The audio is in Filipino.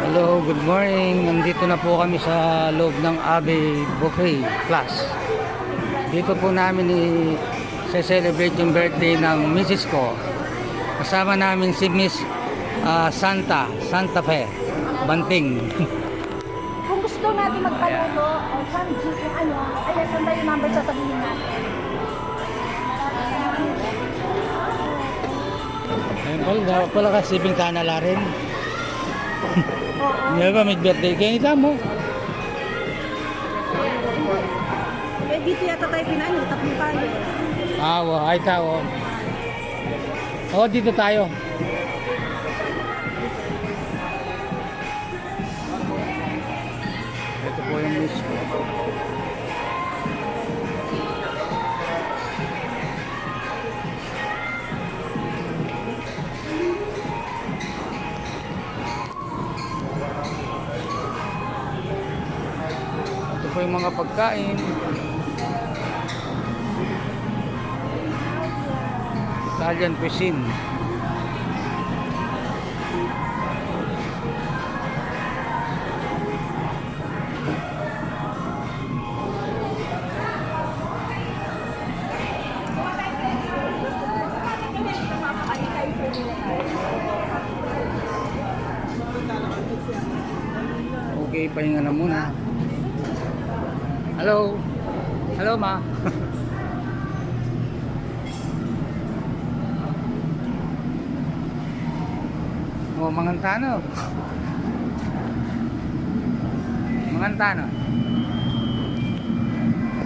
Hello, good morning. Nandito na po kami sa loob ng Abbey Buffet Plus. Dito po namin i-celebrate yung birthday ng Mrs. ko. Kasama namin si Miss Santa Fe Banting. Kung gusto natin magpaluto o samji kung ano, ayan kung yung number sasabihin natin. Ayun pala kasi bintana rin. Oo. Di ba may birthday kayo ni Tamo? Eh, dito yata tayo pinaano, tatlong tayo. Ay tao. Dito tayo. Ito po yung miss ko. Ito po yung mga pagkain. Italian cuisine. Okay, pahinga na muna. Hello. Hello, ma. Mangantano. Mangantano.